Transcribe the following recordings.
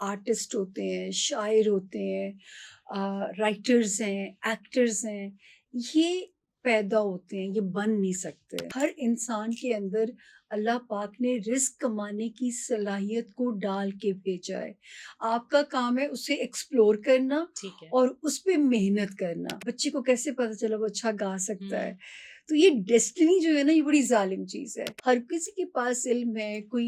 Artist होते हैं, शायर होते हैं, राइटर्स हैं, एक्टर्स हैं, ये पैदा होते हैं, ये बन नहीं सकते। हर इंसान के अंदर अल्लाह पाक ने रिज़्क कमाने की सलाहियत को डाल के भेजा है। आपका काम है उसे एक्सप्लोर करना ठीक है। और उस पे मेहनत करना। बच्चे को कैसे पता चला वो अच्छा गा सकता हुँ। है? तो ये डेस्टिनी जो है ना, ये बड़ी ज़ालिम चीज़ है। हर किसी के पास इल्म है, कोई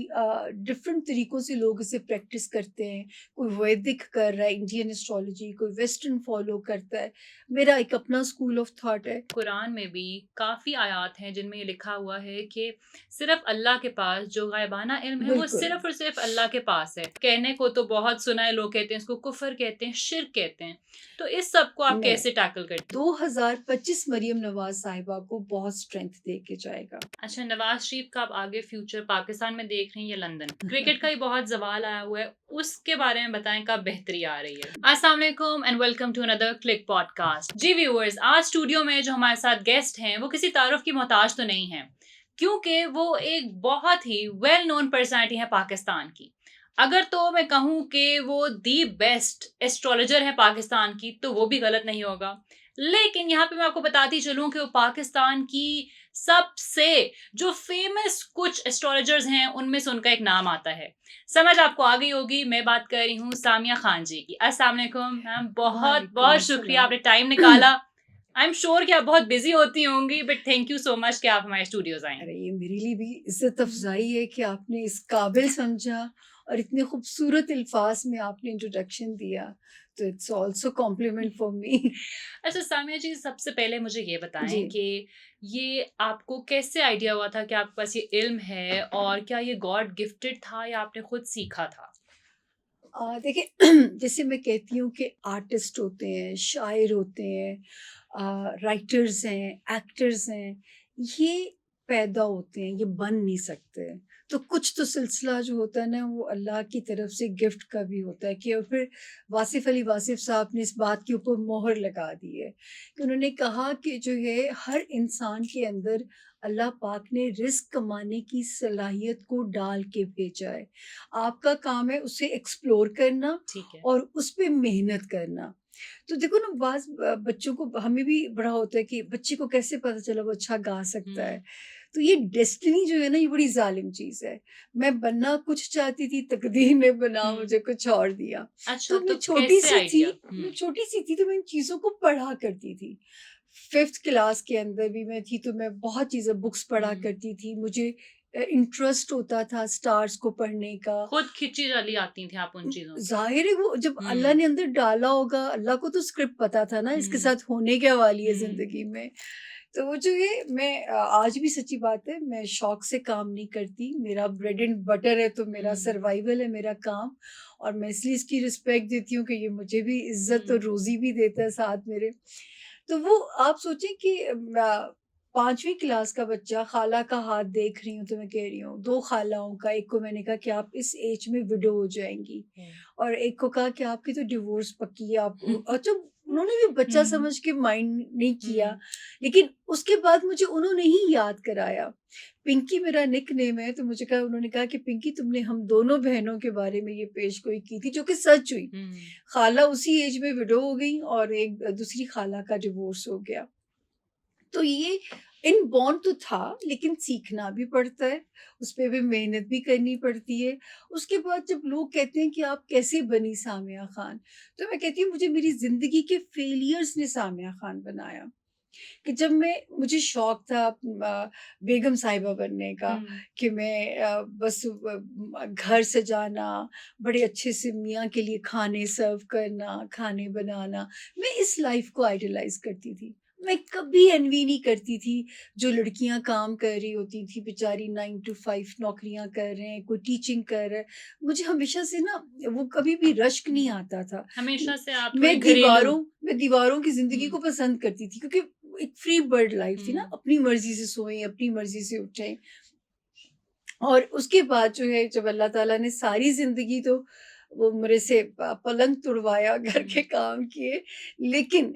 डिफ़रेंट तरीकों से लोग इसे प्रैक्टिस करते हैं। कोई वैदिक कर रहा है, इंडियन एस्ट्रोलॉजी, कोई वेस्टर्न फ़ॉलो करता है। मेरा एक अपना स्कूल ऑफ थॉट है। कुरान में भी काफ़ी आयात हैं जिनमें ये लिखा हुआ है कि सिर्फ़ अल्लाह के पास जो गायबाना इल्म है वो बिल्कुल। सिर्फ़ और सिर्फ़ अल्लाह के पास है। कहने को तो बहुत सुना है, लोग कहते हैं इसको कुफ़र कहते हैं, शिर्क कहते हैं। तो इस सब को आप नहीं, कैसे टैकल करती हैं? 2025 मरियम नवाज़ साहिबा को बहुत स्ट्रेंथ दे के जाएगा। अच्छा, नवाज़ शरीफ का आप आगे फ्यूचर पाकिस्तान में देख रही हैं या लंदन? क्रिकेट का भी बहुत ज़वाल आया हुआ है, उसके बारे में बताएँ कब बेहतरी आ रही है? अस्सलाम वालेकुम and welcome to another Click podcast. जी व्यूअर्स, आज स्टूडियो में जो हमारे साथ गेस्ट हैं, वो किसी तारुफ की मोहताज तो नहीं हैं, क्योंकि वो एक बहुत ही वेल नोन पर्सनैलिटी है पाकिस्तान की। अगर तो मैं कहूँ कि वो दी बेस्ट एस्ट्रोलॉजर है पाकिस्तान की, तो वो भी गलत नहीं होगा। लेकिन यहाँ पे मैं आपको बताती चलूँ कि वो पाकिस्तान की सबसे जो फेमस कुछ एस्ट्रोलॉजर्स हैं, उनमें से उनका एक नाम आता है। समझ आपको आ गई होगी, मैं बात कर रही हूँ सामिया खान जी की। अस्सलाम वालेकुम मैम, वालेकुम बहुत-बहुत शुक्रिया अस्सलाम। आपने टाइम निकाला। आई एम श्योर कि आप बहुत बिज़ी होती होंगी, but thank you so much कि आप हमारे स्टूडियोज़ आई। अरे, ये मेरे लिए भी इज़्ज़त अफ़ज़ाई है कि आपने इस काबिल समझा और इतने खूबसूरत अल्फ़ाज़ में आपने इंट्रोडक्शन दिया, तो it's also complement for me. अच्छा सामिया जी, सबसे पहले मुझे ये जी। बताएँ कि ये आपको कैसे आइडिया हुआ था कि आपके पास ये इल्म है, और क्या ये गॉड गिफ्टेड था या आपने खुद सीखा था? देखिए जैसे मैं कहती हूँ कि आर्टिस्ट होते हैं, शायर होते हैं, राइटर्स हैं, एक्टर्स हैं, ये पैदा होते हैं, ये बन नहीं सकते। तो कुछ तो सिलसिला जो होता है ना, वो अल्लाह की तरफ से गिफ्ट का भी होता है कि और फिर वासिफ़ अली वासिफ़ साहब ने इस बात के ऊपर मोहर लगा दी है कि उन्होंने कहा कि जो है हर इंसान के अंदर अल्लाह पाक ने रिज़्क कमाने की सलाहियत को डाल के भेजा है। आपका काम है उसे एक्सप्लोर करना ठीक है। और उस पे मेहनत करना। तो देखो ना, बच्चों को हमें भी बड़ा होता है कि बच्चे को कैसे पता चला वो अच्छा गा सकता हुँ। है। तो ये डेस्टिनी जो है ना, ये बड़ी ज़ालिम चीज़ है। मैं बनना कुछ चाहती थी, तकदीर ने बना हुँ। मुझे कुछ और दिया। अच्छा, तो तो कैसे आइडिया? मैं छोटी-सी थी तो मैं इन चीज़ों को पढ़ा करती थी। 5th क्लास के अंदर भी मैं थी तो मैं बहुत चीज़ें बुक्स पढ़ा हुँ। करती थी। मुझे इंटरेस्ट होता था स्टार्स को पढ़ने का। खुद खिंची चली आती थी आप उन चीज़ों से। ज़ाहिर है वो जब अल्लाह हुँ। ने अंदर डाला होगा, अल्लाह को तो स्क्रिप्ट पता था ना इसके हुँ। साथ होने क्या वाली है हुँ। ज़िंदगी में। तो वो जो है मैं आज भी सच्ची बात है, मैं शौक से काम नहीं करती। मेरा ब्रेड एंड बटर है, तो मेरा हुँ। सर्वाइवल है मेरा काम, और मैं इसलिए इसकी रिस्पेक्ट देती हूँ कि ये मुझे भी इज़्ज़त और हुँ। रोज़ी भी देता है साथ मेरे। तो वो आप सोचिए कि 5वीं क्लास का बच्चा, खाला का हाथ देख रही हूँ तो मैं कह रही हूँ 2 खालाओं का, एक को मैंने कहा कि आप इस एज में विडो हो जाएँगी, हुँ। और एक को कहा कि आपकी तो डिवोर्स पक्की है, आप अच्छा, उन्होंने भी बच्चा हुँ। समझ के माइंड नहीं किया। हुँ। लेकिन उसके बाद मुझे उन्होंने ही याद कराया। पिंकी मेरा निकनेम है, तो मुझे कहा, उन्होंने कहा कि पिंकी, तुमने हम दोनों बहनों के बारे में ये पेशगोई की थी, जो कि सच हुई। हुँ। खाला उसी एज में विडो हो गई और एक दूसरी खाला का डिवोर्स हो गया। तो ये इनबॉर्न तो था, लेकिन सीखना भी पड़ता है, उस पे भी मेहनत भी करनी पड़ती है। उसके बाद जब लोग कहते हैं कि आप कैसे बनी सामिया खान, तो मैं कहती हूँ मुझे मेरी ज़िंदगी के फेलियर्स ने सामिया खान बनाया। कि जब मुझे शौक था बेगम साहिबा बनने का, हुँ। कि मैं बस घर सजाना, बड़े अच्छे से मियाँ के लिए खाने सर्व करना, खाने बनाना, मैं इस लाइफ़ को आइडलाइज़ करती थी। मैं कभी एनवी नहीं करती थी, जो लड़कियाँ काम कर रही होती थी बेचारी, 9 टू 5 नौकरियाँ कर रहे हैं, कोई टीचिंग कर रहा है। मुझे हमेशा से ना वो कभी भी रश्क नहीं हुँ। आता था। हमेशा से आप थोड़ी मैं घरेलू। दीवारों की ज़िंदगी हुँ। को पसंद करती थी, क्योंकि एक फ्री बर्ड लाइफ़ थी ना, हुँ। अपनी मर्ज़ी से सोएँ, अपनी मर्ज़ी से उठें। और उसके बाद जो है, जब अल्लाह ताला ने सारी ज़िंदगी तो वो मेरे से पलंग तुड़वाया, घर के हुँ। काम किए, लेकिन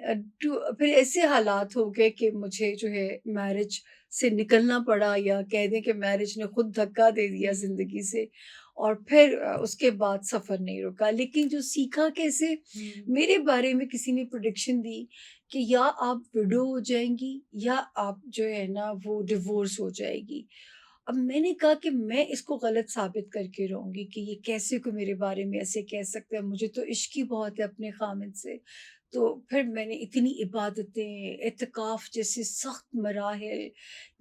फिर ऐसे हालात हो गए कि मुझे जो है मैरिज से निकलना पड़ा, या कह दें कि मैरिज ने खुद धक्का दे दिया हुँ। ज़िंदगी से। और फिर उसके बाद सफ़र नहीं रुका। लेकिन जो सीखा कैसे, हुँ। मेरे बारे में किसी ने प्रेडिक्शन दी कि या आप विडो हो जाएँगी या आप जो है ना वो डिवोर्स हो जाएगी। अब मैंने कहा कि मैं इसको गलत साबित करके रहूँगी कि ये कैसे कोई मेरे बारे में ऐसे कह सकता है, मुझे तो इश्क ही बहुत है अपने ख़ाविंद से। तो फिर मैंने इतनी इबादतें, इत्तिकाफ़ जैसे सख़्त मराहिल,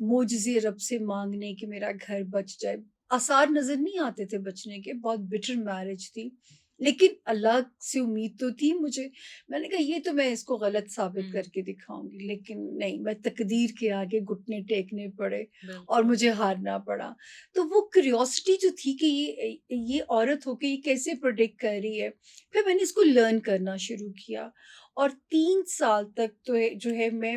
मुआजिज़े रब से माँगने कि मेरा घर बच जाए। आसार नज़र नहीं आते थे बचने के, बहुत बिटर मैरिज थी। लेकिन अल्लाह से उम्मीद तो थी मुझे। मैंने कहा ये तो मैं इसको गलत साबित हुँ, करके दिखाऊँगी, लेकिन नहीं, मैं तकदीर के आगे घुटने टेकने पड़े और बिल्कुल। मुझे हारना पड़ा। तो वो क्यूरियोसिटी जो थी कि ये औरत होके ये कैसे प्रेडिक्ट कर रही है, फिर मैंने इसको लर्न करना शुरू किया और 3 साल तक तो जो है मैं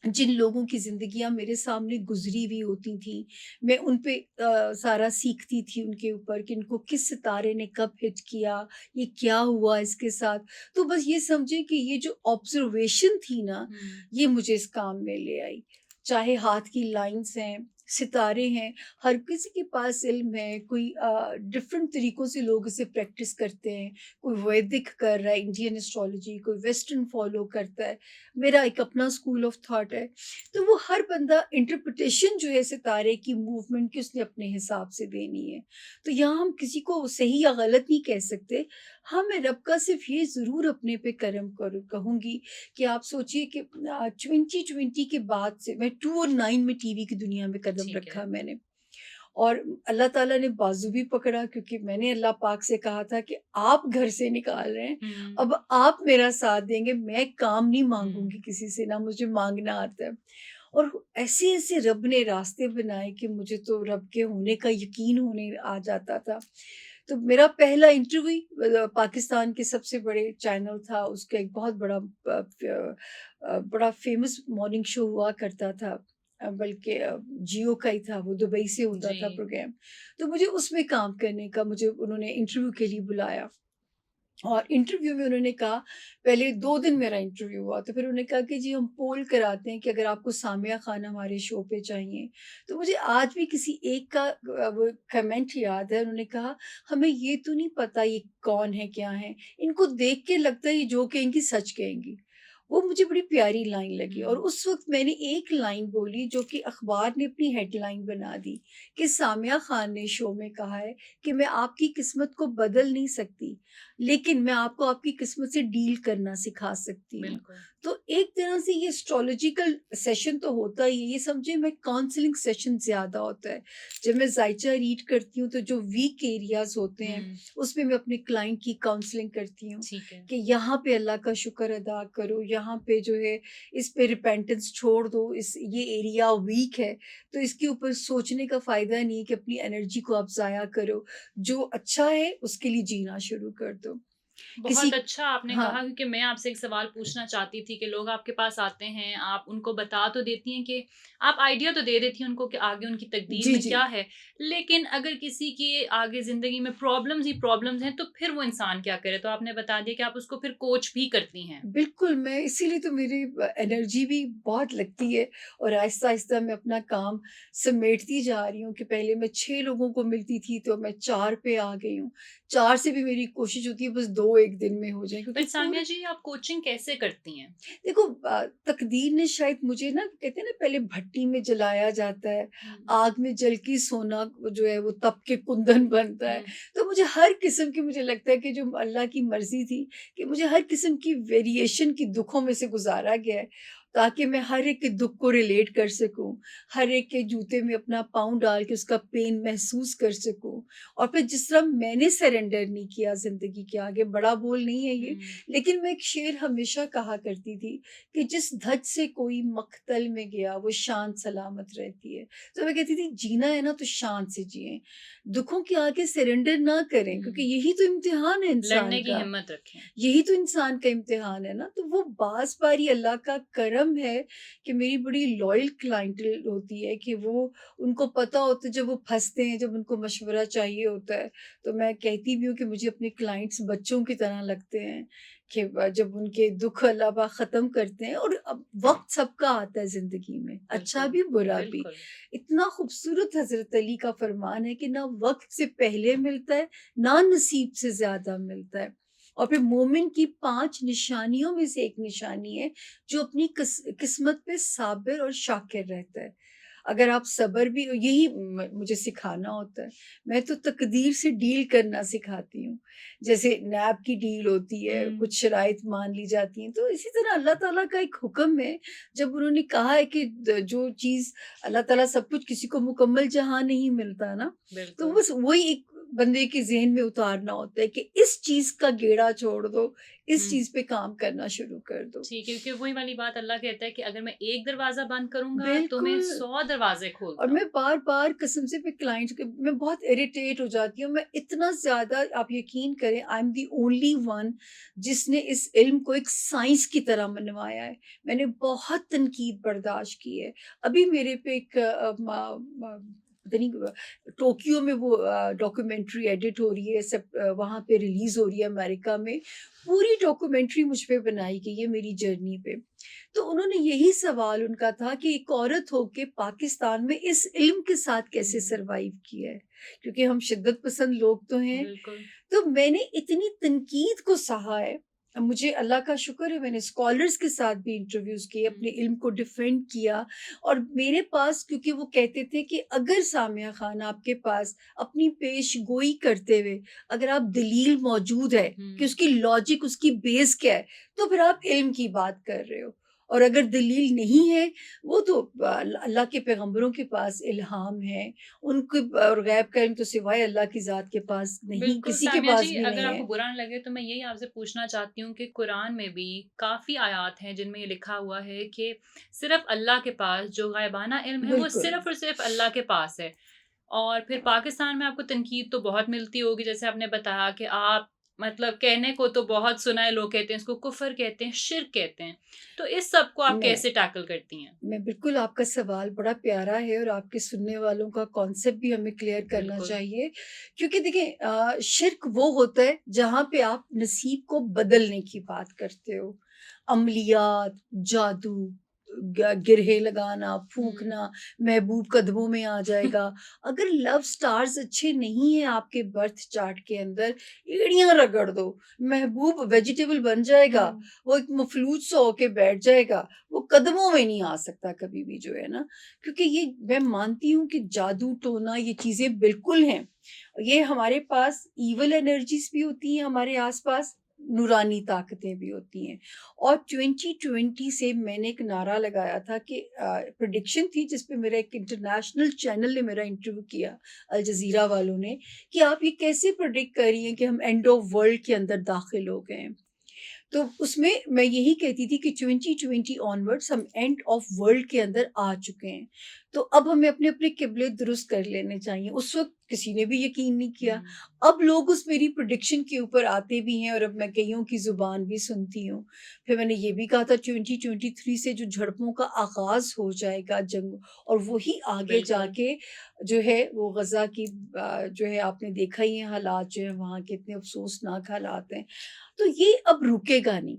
जिन लोगों की ज़िंदगियाँ मेरे सामने गुज़री हुई होती थीं, मैं उन पे सारा सीखती थी उनके ऊपर कि इनको किस सितारे ने कब हिट किया, ये क्या हुआ इसके साथ। तो बस ये समझें कि ये जो ऑब्ज़र्वेशन थी ना, हुँ, ये मुझे इस काम में ले आई। चाहे हाथ की लाइन्स हैं, सितारे हैं, हर किसी के पास इल्म है, कोई डिफ़रेंट तरीकों से लोग इसे प्रैक्टिस करते हैं। कोई वैदिक कर रहा है, इंडियन एस्ट्रोलॉजी, कोई वेस्टर्न फ़ॉलो करता है। मेरा एक अपना स्कूल ऑफ थॉट है। तो वो हर बंदा इंटरप्रिटेशन जो है सितारे की मूवमेंट की उसने अपने हिसाब से देनी है। तो यहाँ हम किसी को सही या गलत नहीं कह सकते। हाँ, मैं रब का सिर्फ़ ये ज़रूर अपने पे करम करूँ कहूँगी कि आप सोचिए कि 2020 के बाद से मैं 2009 में टीवी की दुनिया में कदम ठीक है। रखा मैंने। और अल्लाह ताला ने बाज़ू भी पकड़ा क्योंकि मैंने अल्लाह पाक से कहा था कि आप घर से निकाल रहे हैं, हुँ, अब आप मेरा साथ देंगे, मैं काम नहीं हुँ, माँगूँगी किसी से, ना मुझे माँगना आता है। और ऐसे-ऐसे रब ने रास्ते बनाए कि मुझे तो रब के होने का यकीन होने आ जाता था। तो मेरा पहला इंटरव्यू पाकिस्तान के सबसे बड़े चैनल था, उसका एक बहुत बड़ा बड़ा फ़ेमस मॉर्निंग शो हुआ करता था। बल्कि जियो का ही था, वो दुबई से होता जी। था प्रोग्राम। तो मुझे उसमें काम करने का मुझे उन्होंने इंटरव्यू के लिए बुलाया और इंटरव्यू में उन्होंने कहा, पहले 2 दिन मेरा इंटरव्यू हुआ, तो फिर उन्होंने कहा कि जी हम पोल कराते हैं कि अगर आपको सामिया खान हमारे शो पे चाहिए। तो मुझे आज भी किसी एक का वो कमेंट याद है, उन्होंने कहा, "हमें ये तो नहीं पता ये कौन है, क्या है? इनको देख के लगता है ये जो कहेंगी सच कहेंगी।" वो मुझे बड़ी प्यारी लाइन लगी और हुँ, उस वक़्त मैंने एक लाइन बोली जो कि अखबार ने अपनी हेडलाइन बना दी कि सामिया खान ने शो में कहा है कि मैं आपकी किस्मत को बदल नहीं सकती, लेकिन मैं आपको आपकी किस्मत से डील करना सिखा सकती हूँ। बिल्कुल। तो एक तरह से ये एस्ट्रोलॉजिकल सेशन तो होता ही है, ये समझिए मैं काउंसलिंग सेशन ज़्यादा होता है। जब मैं ज़ायचा रीड करती हूँ तो जो वीक एरियाज़ होते हैं, हुँ, उसमें मैं अपने क्लाइंट की काउंसलिंग करती हूँ ठीक है। कि यहाँ पे अल्लाह का शुक्र अदा करो, यहाँ पे जो है इस पे रिपेंटेंस छोड़ दो, इस ये एरिया वीक है, तो इसके ऊपर सोचने का फ़ायदा नहीं है कि अपनी एनर्जी को आप ज़ाया करो। जो अच्छा है उसके लिए जीना शुरू कर दो। बहुत किसी अच्छा आपने हाँ, कहा क्योंकि मैं आपसे एक सवाल पूछना चाहती थी कि लोग आपके पास आते हैं, आप उनको बता तो देती हैं कि आप आइडिया तो दे देती हैं उनको कि आगे उनकी तकदीर जी, में जी। क्या है। लेकिन अगर किसी की आगे ज़िंदगी में प्रॉब्लम्स ही प्रॉब्लम्स हैं, तो फिर वो इंसान क्या करे? तो आपने बता दिया कि आप उसको फिर कोच भी करती हैं। बिल्कुल, मैं इसीलिए तो मेरी एनर्जी भी बहुत लगती है और आहिस्ता-आहिस्ता मैं अपना काम समेटती जा रही हूँ कि पहले मैं 6 लोगों को मिलती थी, तो मैं 4 पे आ गई हूँ। 4 से भी मेरी कोशिश होती है बस 2 एक दिन में हो जाएँ क्योंकि पर सामिया पूरे जी आप कोचिंग कैसे करती हैं? देखो तकदीर ने शायद मुझे ना कहते हैं ना पहले भट्टी में जलाया जाता है, हुँ, आग में जल के सोना जो है वो तप के कुंदन बनता है। हुँ, तो मुझे हर किस्म की मुझे लगता है कि जो अल्लाह की मर्ज़ी थी कि मुझे हर किस्म की वेरिएशन की दुखों में से गुज़ारा गया है, ताकि मैं हर एक के दुःख को रिलेट कर सकूँ, हर एक के जूते में अपना पाँव डाल के उसका पेन महसूस कर सकूँ। और फिर जिस तरह मैंने सरेंडर नहीं किया ज़िंदगी के आगे, बड़ा बोल नहीं है ये, हुँ, लेकिन मैं एक शेर हमेशा कहा करती थी कि जिस धज से कोई मख्तल में गया वो शांत सलामत रहती है। तो मैं कहती थी जीना है ना तो शान से जिएँ। दुखों के आगे सरेंडर ना करें क्योंकि हुँ। यही तो इम्तिहान है इंसान लड़ने की का। हिम्मत रखें। यही तो इंसान का इम्तिहान है ना, तो वो बारी अल्लाह का करम करम है कि मेरी बड़ी लॉयल क्लाइंटल होती है कि वो उनको पता होता है जब वो फँसते हैं, जब उनको मशवरा चाहिए होता है, तो मैं कहती भी हूँ कि मुझे अपने क्लाइंट्स बच्चों की तरह लगते हैं कि जब उनके दुःख अल्लाह पाक ख़त्म करते हैं। और अब वक़्त सबका आता है ज़िंदगी में, अच्छा बिल्कुल, भी, बुरा भी। बिल्कुल। इतना खूबसूरत हज़रत अली का फ़रमान है कि ना वक़्त से पहले मिलता है, ना नसीब से ज़्यादा मिलता है। और फिर मोमिन की 5 निशानियों में से एक निशानी है, जो अपनी किस्मत पे साबिर और शाकिर रहता है। अगर आप सब्र भी, यही मुझे सिखाना होता है। मैं तो तकदीर से डील करना सिखाती हूँ। जैसे नैब की डील होती है, हुँ, कुछ शराइत मान ली जाती हैं, तो इसी तरह अल्लाह ताला का एक हुक्म है, जब उन्होंने कहा है कि जो चीज़ अल्लाह ताला, सब कुछ किसी को मुकम्मल जहाँ नहीं मिलता ना, तो बिल्कुल। बस वही एक बंदे के ज़हन में उतारना होता है कि इस चीज़ का गेड़ा छोड़ दो, इस हुँ। चीज़ पे काम करना शुरू कर दो। ठीक है, क्योंकि वही वाली बात अल्लाह कहता है कि अगर मैं एक दरवाज़ा बंद करूँगा तो मैं बिल्कुल। 100 दरवाज़े और खोलता मैं हूँ। बार-बार कसम से अपने क्लाइंट्स के, मैं बहुत इरिटेट हो जाती हूँ। मैं इतना ज़्यादा, आप यकीन करें, I am the only one जिसने इस इल्म को एक साइंस की तरह मनवाया है। मैंने बहुत तनकीद बर्दाश्त की है। अभी मेरे पे एक पता नहीं टोक्यो में वो डॉक्यूमेंट्री एडिट हो रही है, वहाँ पे रिलीज़ हो रही है अमेरिका में। पूरी डॉक्यूमेंट्री मुझ पे बनाई गई है, मेरी जर्नी पे। तो उन्होंने यही सवाल उनका था कि एक औरत होके पाकिस्तान में इस इल्म के साथ कैसे हुँ, सरवाइव किया है, क्योंकि हम शिद्दत पसंद लोग तो हैं। बिल्कुल। तो मैंने इतनी तनकीद को सहा है। मुझे अल्लाह का शुक्र है, मैंने स्कॉलर्स के साथ भी इंटरव्यूज़ किए, अपने हुँ, इल्म को डिफेंड किया। और मेरे पास, क्योंकि वो कहते थे कि अगर सामिया खान आपके पास अपनी पेशगोई करते हुए अगर आप दलील मौजूद है कि हुँ। उसकी लॉजिक, उसकी बेस क्या है, तो फिर आप इल्म की बात कर रहे हो। और अगर दलील नहीं है, वो तो अल्लाह के पैगंबरों के पास इल्हाम है। उनके और गैब का इल्म तो सिवाय अल्लाह की ज़ात के पास नहीं, बिल्कुल, किसी के सामिया जी, पास भी अगर नहीं आपको है। बुरा ना लगे तो मैं यही आपसे पूछना चाहती हूँ कि कुरान में भी काफ़ी आयात हैं जिनमें ये लिखा हुआ है कि सिर्फ़ अल्लाह के पास जो गायबाना इल्म है वो बिल्कुल। सिर्फ़ और सिर्फ़ अल्लाह के पास है। और फिर पाकिस्तान में आपको तनकीद तो बहुत मिलती होगी, जैसे आपने बताया कि आप मतलब कहने को तो बहुत सुना है, लोग कहते हैं इसको कुफ़र कहते हैं, शिर्क कहते हैं। तो इस सब को आप मैं कैसे टैकल करती हैं? मैं बिल्कुल, आपका सवाल बड़ा प्यारा है और आपके सुनने वालों का कॉन्सेप्ट भी हमें क्लियर करना बिल्कुल। चाहिए। क्योंकि देखिए, शिर्क वो होता है जहाँ पे आप नसीब को बदलने की बात करते हो। अमलियात, जादू, गिरहे लगाना, हुँ। फूँकना, महबूब कदमों में आ जाएगा। अगर लव स्टार्स अच्छे नहीं हैं आपके बर्थ चार्ट के अंदर, एड़ियाँ रगड़ दो, महबूब वेजिटेबल बन जाएगा, हुँ। वो एक मफलूज सा होके बैठ जाएगा। वो कदमों में नहीं आ सकता कभी भी, जो है ना। क्योंकि ये मैं मानती हूँ कि जादू टोना ये चीजें बिल्कुल हैं। ये हमारे पास इवल एनर्जीज भी होती हैं, हमारे आसपास नूरानी ताकतें भी होती हैं। और 2020 से मैंने एक नारा लगाया था कि प्रिडिक्शन थी, जिसपे मेरा एक इंटरनेशनल चैनल ने मेरा इंटरव्यू किया, अल जजीरा वालों ने, कि आप ये कैसे प्रिडिक्ट कर रही हैं कि हम एंड ऑफ वर्ल्ड के अंदर दाखिल हो गए हैं। तो उसमें मैं यही कहती थी कि 2020 ऑनवर्ड्स हम एंड ऑफ वर्ल्ड के अंदर आ चुके हैं। तो अब हमें अपने-अपने किबले दुरुस्त कर लेने चाहिए। उस वक़्त किसी ने भी यकीन नहीं किया। हुँ। अब लोग उस मेरी प्रेडिक्शन के ऊपर आते भी हैं और अब मैं कइयों की ज़ुबान भी सुनती हूँ। फिर मैंने ये भी कहा था 2023 से जो झड़पों का आगाज़ हो जाएगा, जंग, और वही आगे बिल्कुल। जाके जो है वो गज़ा की जो है, आपने देखा ही है हालात जो है वहाँ के, इतने अफ़सोसनाक हालात हैं। तो ये अब रुकेगा नहीं।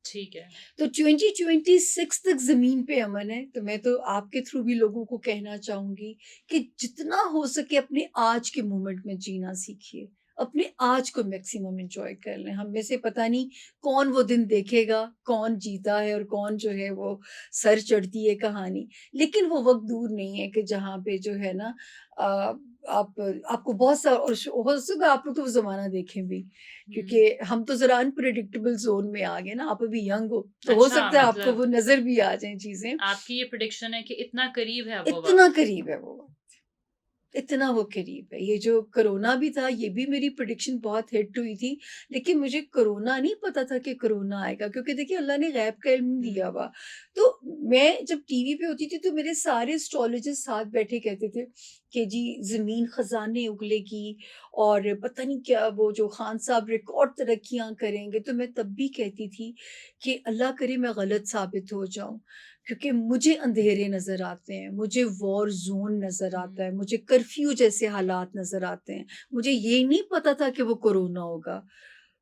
ठीक है। तो 2026 तक ज़मीन पे अमन है, तो मैं तो आपके थ्रू भी लोगों को कहना चाहूँगी कि जितना हो सके अपने आज के मोमेंट में जीना सीखिए। अपने आज को मैक्सिमम एन्जॉय कर लें। हम में से पता नहीं कौन वो दिन देखेगा, कौन जीता है और कौन जो है वो सर चढ़ती है कहानी। लेकिन वो वक़्त दूर नहीं है कि जहाँ पे जो है ना, अ, आप आपको बहुत सा, और हो सकता है आप लोग तो वो ज़माना देखें भी। हुँ। क्योंकि हम तो ज़रा अनप्रेडिक्टेबल ज़ोन में आ गए ना, आप अभी यंग हो, तो हो अच्छा, सकता है आपको मतलब वो नज़र भी आ जाएँ चीज़ें। आपकी ये प्रेडिक्शन है कि इतना करीब है अब वो इतना वक़्त। करीब है वो वक़्त, इतना वो करीब है। ये जो कोरोना भी था, ये भी मेरी प्रेडिक्शन बहुत हिट हुई थी, लेकिन मुझे कोरोना नहीं पता था कि कोरोना आएगा, क्योंकि देखिए अल्लाह ने गैब का इल्म नहीं दिया हुँ। हुआ। तो मैं जब टीवी पे होती थी, तो मेरे सारे एस्ट्रोलॉजिस्ट साथ बैठे कहते थे कि जी ज़मीन ख़ज़ाने उगलेगी और पता नहीं क्या वो जो ख़ान साहब रिकॉर्ड तरक्कियाँ करेंगे, तो मैं तब भी कहती थी कि अल्लाह करे मैं गलत साबित हो जाऊँ, क्योंकि मुझे अंधेरे नज़र आते हैं, मुझे वॉर ज़ोन नज़र आता है, मुझे कर्फ्यू जैसे हालात नज़र आते हैं। मुझे ये नहीं पता था कि वो कोरोना होगा।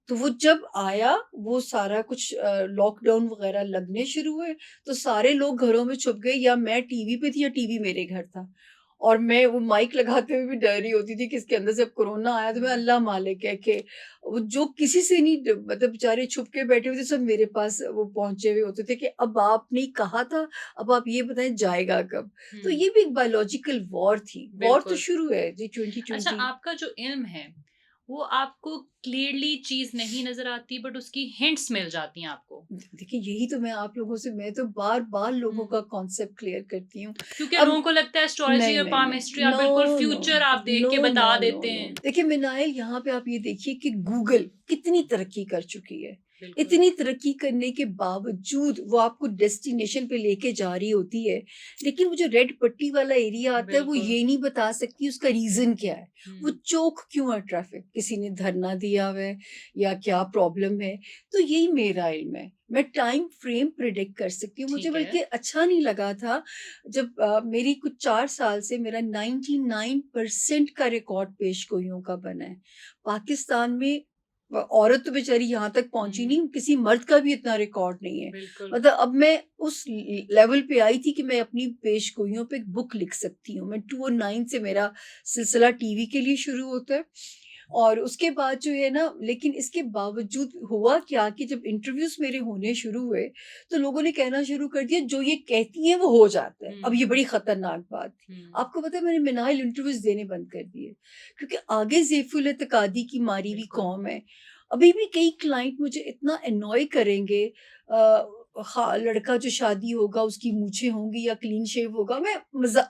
तो वो जब आया, वो सारा कुछ लॉकडाउन वग़ैरह लगने शुरू हुए, तो सारे लोग घरों में छुप गए, या मैं टीवी पे थी या टीवी मेरे घर था। और मैं वो माइक लगाते हुए भी डर रही होती थी कि इसके अंदर से अब कोरोना आया तो मैं अल्लाह मालिक है कि वो जो किसी से नहीं मतलब बेचारे छुप के बैठे हुए थे, सब मेरे पास वो पहुँचे हुए होते थे कि अब आपने कहा था, अब आप ये बताएँ जाएगा कब? तो हुँ, ये भी एक बायोलॉजिकल वॉर थी। वॉर तो बिल्कुल। शुरू है जी अच्छा, 2020। आपका जो इल्म है, वो आपको क्लियरली चीज़ नहीं नज़र आती बट उसकी हिंट्स मिल जाती हैं आपको। देखिए, यही तो मैं आप लोगों से मैं तो बार-बार लोगों हुँ। का कॉन्सेप्ट क्लियर करती हूँ। क्योंकि अब लोगों को लगता है एस्ट्रोलॉजी नहीं, और नहीं, नहीं। पामस्ट्री आप नो, बिल्कुल नो, फ्यूचर आप देख नो, के नो, बता नो, देते नो। हैं। देखिए मिनाइल, यहाँ पे आप ये देखिए कि गूगल कितनी तरक्की कर चुकी है। बिल्कुल। इतनी तरक्की करने के बावजूद वो आपको डेस्टिनेशन पे लेके जा रही होती है, लेकिन वो जो रेड पट्टी वाला एरिया आता है, वो बिल्कुल। ये नहीं बता सकती उसका रीज़न क्या है। वो हुँ, चौक क्यों है ट्रैफिक? किसी ने धरना दिया हुआ है या क्या प्रॉब्लम है? तो यही मेरा इल्म है। मैं टाइम फ्रेम प्रेडिक्ट कर सकती हूँ। मुझे ठीक है। बल्कि अच्छा नहीं लगा था जब मेरी कुछ 4 साल से मेरा 99% का रिकॉर्ड पेशगोइयों का बना है। पाकिस्तान में औरत तो बेचारी यहाँ तक पहुँची हुँ, नहीं, किसी मर्द का भी इतना रिकॉर्ड नहीं है। बिल्कुल। मतलब अब मैं उस लेवल पे आई थी कि मैं अपनी पेशगोइयों पे एक बुक लिख सकती हूँ। मैं 2009 से मेरा सिलसिला टीवी के लिए शुरू होता है। और उसके बाद जो है ना, लेकिन इसके बावजूद हुआ क्या कि जब इंटरव्यूज़ मेरे होने शुरू हुए, तो लोगों ने कहना शुरू कर दिया जो ये कहती हैं वो हो जाता है। अब ये हुँ, बड़ी खतरनाक बात थी। हुँ, आपको पता है मैंने मिनाइल इंटरव्यूज़ देने बंद कर दिए, क्योंकि आगे ज़ैफ़ुल तकादी की मारी हुई बिल्कुल। कौम है। अभी भी कई क्लाइंट मुझे इतना एनॉय करेंगे, हाँ, लड़का जो शादी होगा उसकी मूंछें होंगी या क्लीन शेव होगा, मैं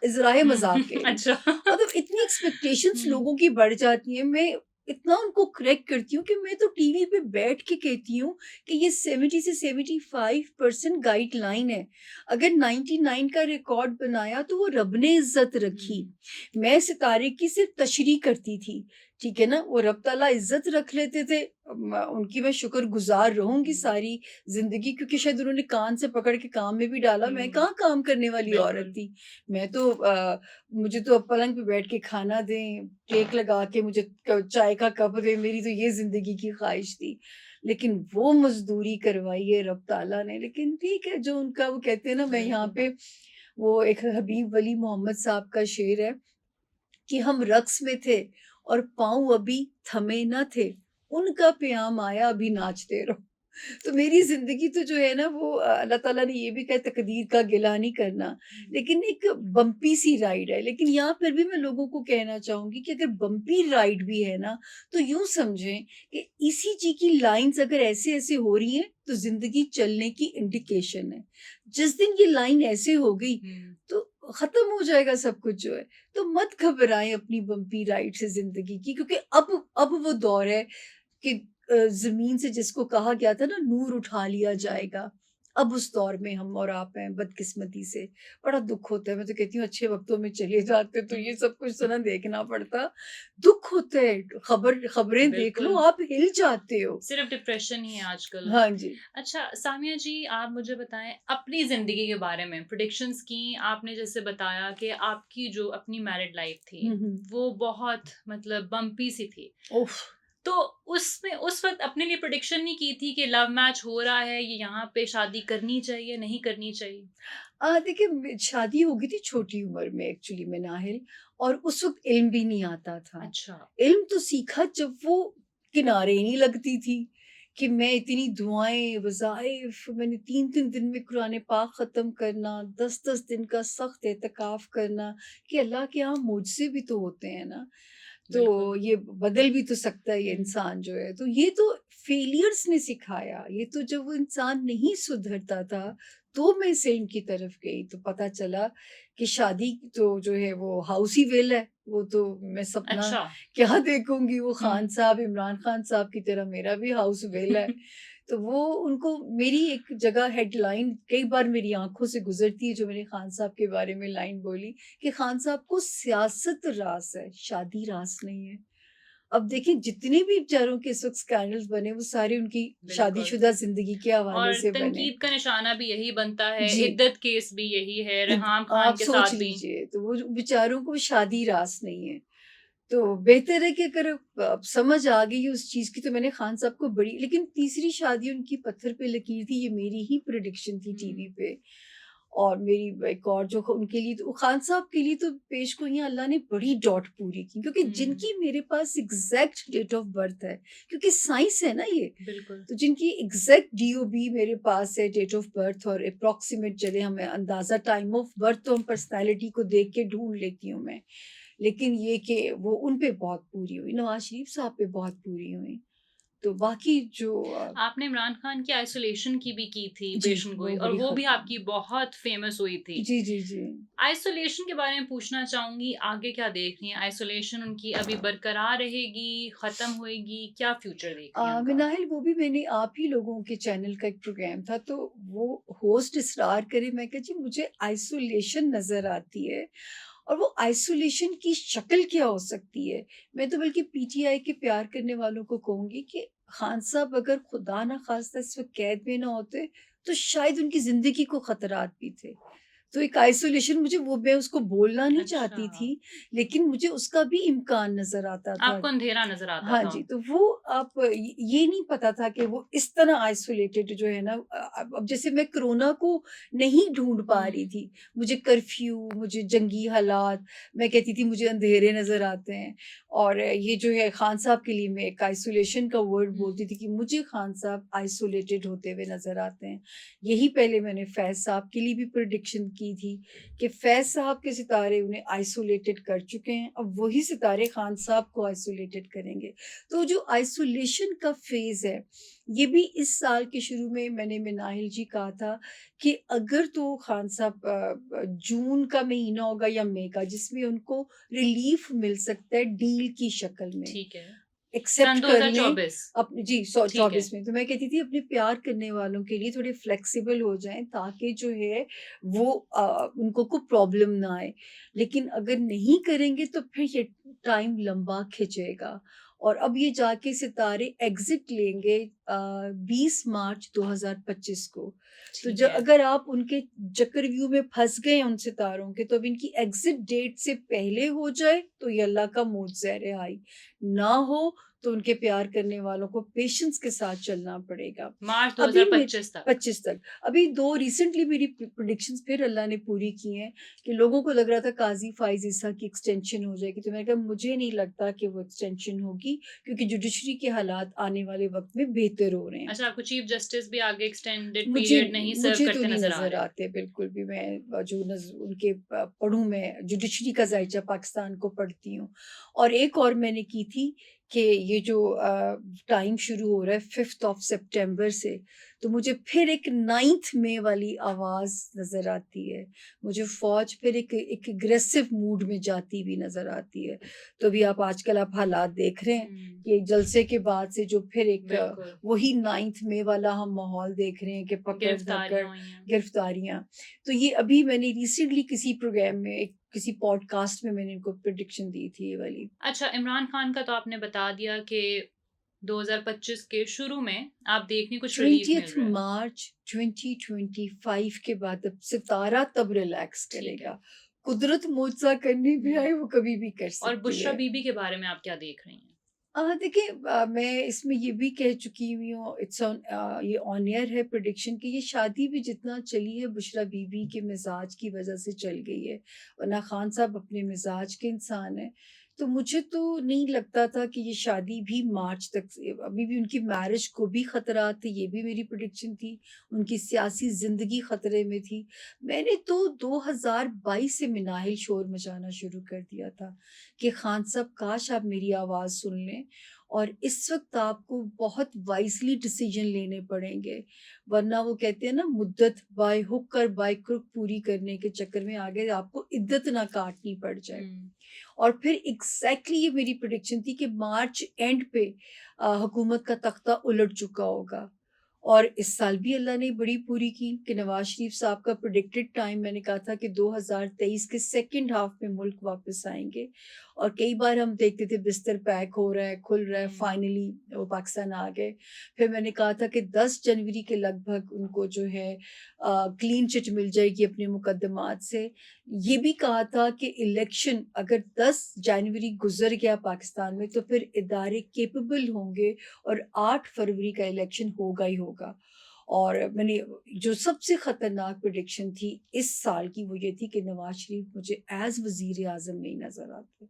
इज़राए हुँ, मज़ाक कह रही हूँ। अच्छा। मतलब इतनी एक्सपेक्टेशंस हुँ, लोगों की बढ़ जाती हैं, मैं इतना उनको करेक्ट करती हूँ कि मैं तो टीवी पे बैठ के कहती हूँ कि ये 70 से 75% गाइडलाइन है। अगर 99 का रिकॉर्ड बनाया तो वो रब ने इज़्ज़त रखी। हुँ, मैं सितारे की सिर्फ़ तशरीह करती थी, ठीक है ना? वो रब ताला इज़्ज़त रख लेते थे। उनकी मैं शुक्रगुज़ार रहूँगी हुँ, सारी ज़िंदगी, क्योंकि शायद उन्होंने कान से पकड़ के काम में भी डाला। मैं हुँ, कहाँ काम करने वाली औरत बिल्कुल। थी। मैं तो मुझे तो अब पलंग पे बैठ के खाना दें, टेक लगा के मुझे चाय का कप दें, मेरी तो ये जिंदगी की ख्वाहिश थी। लेकिन वो मजदूरी करवाई है रब ताला ने। लेकिन ठीक है, जो उनका वो कहते हैं ना, मैं यहाँ बिल्कुल। पे वो एक हबीब वली मोहम्मद साहब का शेर है कि हम रक्स में थे और पाँव अभी थमे न थे, उनका प्याम आया अभी नाचते रहो। तो मेरी ज़िंदगी तो जो है ना वो अल्लाह ताला ने ये भी कहा तकदीर का गिला नहीं करना, हुँ, लेकिन एक बम्पी सी राइड है। लेकिन यहाँ पर भी मैं लोगों को कहना चाहूँगी कि अगर बम्पी राइड भी है ना, तो यूँ समझें कि ईसीजी की लाइन्स अगर ऐसे-ऐसे हो रही हैं, तो ज़िंदगी चलने की इंडिकेशन है। जिस दिन ये लाइन ऐसे हो गई, हुँ, तो ख़त्म हो जाएगा सब कुछ जो है। तो मत घबराएँ अपनी बम्पी राइड से ज़िंदगी की, क्योंकि अब वो दौर है कि ज़मीन से जिसको कहा गया था ना नूर उठा लिया हुँ। जाएगा, अब उस दौर में हम और आप हैं बदकिस्मती से। बड़ा दुःख होता है, मैं तो कहती हूँ अच्छे वक़्तों में चले जाते तो ये हुँ, सब कुछ तो ना देखना पड़ता। दुःख होता है, खबरें देख लो बिल्कुल। आप हिल जाते हो। सिर्फ़ डिप्रेशन ही है आजकल। हाँ जी। अच्छा, सामिया जी, आप मुझे बताएँ अपनी ज़िंदगी के बारे में प्रेडिक्शंस की। आपने जैसे बताया कि आपकी जो अपनी मैरिड लाइफ़ थी, हुँ, हुँ। वो बहुत मतलब बम्पी सी थी। उफ़! तो उसमें उस वक़्त अपने लिए प्रेडिक्शन नहीं की थी कि लव मैच हो रहा है, ये यहाँ पे शादी करनी चाहिए, नहीं करनी चाहिए? देखिए शादी हो गई थी छोटी उम्र में एक्चुअली में नाहिल, और उस वक़्त इल्म भी नहीं आता था। अच्छा। इल्म तो सीखा जब वो किनारे ही नहीं लगती थी कि मैं इतनी दुआएँ, वज़ाइफ़ मैंने 3-3 दिन में कुरान पाक ख़त्म करना, 10-10 दिन का सख़्त एतकाफ़ करना कि अल्लाह के यहाँ मुझसे भी तो होते हैं ना। तो बिल्कुल। ये बदल भी तो सकता है ये हुँ, इंसान जो है। तो ये तो फेलियर्स ने सिखाया। ये तो जब वो इंसान नहीं सुधरता था, तो मैं इस इल्म की तरफ गई तो पता चला कि शादी तो जो है वो हाउस ही वेल है, वो तो मैं सपना अच्छा। क्या देखूँगी, वो खान हुँ। साहब, इमरान खान साहब की तरह मेरा भी हाउस वेल है। तो वो उनको मेरी एक जगह हेडलाइन कई बार मेरी आँखों से गुज़रती है जो मैंने खान साहब के बारे में लाइन बोली कि खान साहब को सियासत रास है, शादी रास नहीं है। अब देखिए जितने भी बेचारों के इस वक़्त स्कैंडल्स बने वो सारे उनकी बिल्कुल। शादीशुदा ज़िंदगी के हवाले और से बने। तनकीद का निशाना भी यही बनता है, जी। इद्दत केस भी यही है, रेहाम आप खान के सोच साथ भी। लीजिए तो वो जो बेचारों को शादी रास नहीं है। तो बेहतर है कि अगर अब समझ आ गई है उस चीज़ की तो मैंने खान साहब को बड़ी लेकिन तीसरी शादी उनकी पत्थर पे लकीर थी, ये मेरी ही प्रेडिक्शन थी टीवी हुँ। पे। और मेरी एक और जो उनके लिए तो खान साहब के लिए तो पेशगोइयाँ अल्लाह ने बड़ी डॉट पूरी की क्योंकि हुँ। जिनकी मेरे पास एग्ज़ैक्ट डेट ऑफ बर्थ है, क्योंकि साइंस है ना ये। बिल्कुल। तो जिनकी एग्ज़ैक्ट डीओबी मेरे पास है डेट ऑफ बर्थ और एप्रोक्सिमेट चले हमें अंदाज़ा टाइम ऑफ बर्थ तो हम पर्सनैलिटी को देख के ढूँढ लेती हूँ मैं। लेकिन ये कि वो उन पे बहुत पूरी हुई, नवाज़ शरीफ साहब पे बहुत पूरी हुई। तो बाकी जो आपने इमरान खान की आइसोलेशन की भी की थी जी, पेशन गोई वो और बड़ी वो भी खत आपकी बहुत फेमस हुई थी। जी, जी, जी। आइसोलेशन के बारे में पूछना चाहूँगी, आगे क्या देख रही हैं? आइसोलेशन उनकी अभी बरकरार रहेगी, ख़त्म होएगी? क्या फ्यूचर देख रही हैं उनका? मिनाहिल वो भी मैंने आप ही लोगों के चैनल का एक प्रोग्राम था तो वो होस्ट इसरार करे मैं कहा जी मुझे आइसोलेशन नज़र आती है और वो आइसोलेशन की शक्ल क्या हो सकती है? मैं तो बल्कि पीटीआई के प्यार करने वालों को कहूँगी कि खान साहब अगर खुदा ना ख़ास्ता इस वक़्त कैद में ना होते, तो शायद उनकी ज़िंदगी को खतरात भी थे। तो एक आइसोलेशन मुझे वो मैं उसको बोलना नहीं अच्छा, चाहती थी, लेकिन मुझे उसका भी इम्कान नज़र आता था। आपको अंधेरा नज़र आता हाँ था। जी, तो वो आप ये नहीं पता था कि वो इस तरह आइसोलेटेड जो है ना अब जैसे मैं कोरोना को नहीं ढूँढ पा रही हुँ। थी। मुझे कर्फ्यू, मुझे जंगी हालात, मैं कहती थी मुझे अंधेरे नज़र आते हैं और ये जो है खान साहब के लिए मैं एक आइसोलेशन का वर्ड हुँ। बोलती थी कि मुझे खान साहब आइसोलेटेड होते हुए नज़र आते हैं। यही पहले मैंने फैज़ साहब के लिए भी प्रेडिक्शन की थी कि फैज़ साहब के सितारे उन्हें आइसोलेटेड कर चुके हैं, अब वही सितारे खान साहब को आइसोलेटेड करेंगे। तो जो आइसोलेशन का फ़ेज़ है, ये भी इस साल के शुरू में मैंने मिनाहिल जी कहा था कि अगर तो खान साहब जून का महीना होगा या मई का जिसमें उनको रिलीफ़ मिल सकता है डील की शक्ल में। ठीक है। एक्सेप्ट सन कर लें 2024। जी, सौ ठीक है। 24 में। तो मैं कहती थी अपने प्यार करने वालों के लिए थोड़े फ्लेक्सिबल हो जाएँ ताकि जो है वो उनको को प्रॉब्लम ना आए। लेकिन अगर नहीं करेंगे तो फिर ये टाइम लंबा खिंचेगा और अब ये जाके सितारे एग्ज़िट लेंगे 20 मार्च 2025 को। तो ठीक है। अगर आप उनके चक्रव्यूह में फँस गए हैं उन सितारों के तो अब इनकी एग्ज़िट डेट से पहले हो जाए तो ये अल्लाह का मुझ-ज़-ए-रिहाई, ना हो तो उनके प्यार करने वालों को पेशेंस के साथ चलना पड़ेगा। मार्च अभी मैं 2025 तक। 25 तक, अभी 2 रिसेंटली मेरी प्रेडिक्शंस फिर अल्लाह ने पूरी की हैं कि लोगों को लग रहा था काज़ी फ़ाइज़ ईसा की एक्सटेंशन हो जाएगी, तो मैंने कहा मुझे नहीं लगता कि वो एक्सटेंशन होगी क्योंकि जुडिशरी के हालात आने वाले वक़्त में बेहतर हो रहे हैं। अच्छा, आपको चीफ जस्टिस भी आगे एक्सटेंडेड मुझे पीरियड नहीं सर्व मुझे तो करते नहीं नज़र आ नज़र रहे। आते बिल्कुल भी मैं जो उनके पढ़ूँ मैं जुडिशरी का हुँ। ज़ायचा पाकिस्तान को पढ़ती हूँ। और एक और मैंने की थी कि ये जो टाइम शुरू हो रहा है 5th ऑफ सितंबर से, तो मुझे फिर एक 9th मई वाली आवाज़ नज़र आती है। मुझे फ़ौज फिर एक एग्रेसिव मूड में जाती हुई नज़र आती है। तो अभी आजकल आप हालात देख रहे हैं हुँ। कि जलसे के बाद से जो फिर एक बिल्कुल। वही 9th मई वाला हम माहौल देख रहे हैं कि पकड़-धकड़, गिरफ्तारियाँ हुई हैं। गिरफ्तारियाँ। तो ये अभी मैंने रिसेंटली किसी प्रोग्राम में किसी पॉडकास्ट में मैंने इनको प्रेडिक्शन दी थी ये वाली। अच्छा, इमरान खान का तो आपने बता दिया कि 2025 के शुरू में आप देखने कुछ रिलीफ मिल 20th रहा है। मार्च 2025 के बाद अब सितारा तब रिलैक्स ठीक है। करेगा। कुदरत मुआवज़ा करने भी हुँ। आए वो कभी भी कर और सकती बुशरा है। बीबी के बारे में आप क्या देख रही हैं? देखिए मैं इसमें ये भी कह चुकी हुई हूँ इट्स ऑन ये ऑन एयर है प्रेडिक्शन कि ये शादी भी जितना चली है बुशरा बीबी के मिजाज की वजह से चल गई है वरना खान साहब अपने मिजाज के इंसान हैं तो मुझे तो नहीं लगता था कि ये शादी भी मार्च तक अभी भी उनकी मैरिज को भी खतरा थे ये भी मेरी प्रेडिक्शन थी उनकी सियासी जिंदगी खतरे में थी मैंने तो 2022 से मिनाहिल शोर मचाना शुरू कर दिया था कि खान साहब काश आप मेरी आवाज़ सुन लें और इस वक़्त आपको बहुत वाइज़ली डिसीज़न लेने पड़ेंगे, वरना वो कहते हैं ना मुद्दत बाय हुक और बाय क्रुक पूरी करने के चक्कर में आगे आपको इद्दत ना काटनी पड़ जाए। हुँ। और फिर एग्ज़ैक्टली ये मेरी प्रेडिक्शन थी कि मार्च एंड पे हुकूमत का तख्ता उलट चुका होगा। और इस साल भी अल्लाह ने बड़ी पूरी की कि नवाज़ शरीफ साहब का प्रेडिक्टेड टाइम मैंने कहा था कि 2023 के सेकंड हाफ में मुल्क वापस आएँगे। और कई बार हम देखते थे बिस्तर पैक हो रहा है, खुल रहा है, हुँ। फाइनली वो पाकिस्तान आ गए। फिर मैंने कहा था कि 10 जनवरी के लगभग उनको जो है क्लीन चिट मिल जाएगी अपने मुकद्दमात से। ये भी कहा था कि इलेक्शन अगर 10 जनवरी गुज़र गया पाकिस्तान में तो फिर इदारे कैपेबल होंगे और 8 फरवरी का इलेक्शन होगा ही होगा। और मैंने जो सबसे ख़तरनाक प्रेडिक्शन थी इस साल की वो ये थी कि नवाज़ शरीफ मुझे एज़ वज़ीर-ए-आज़म नहीं नज़र आते।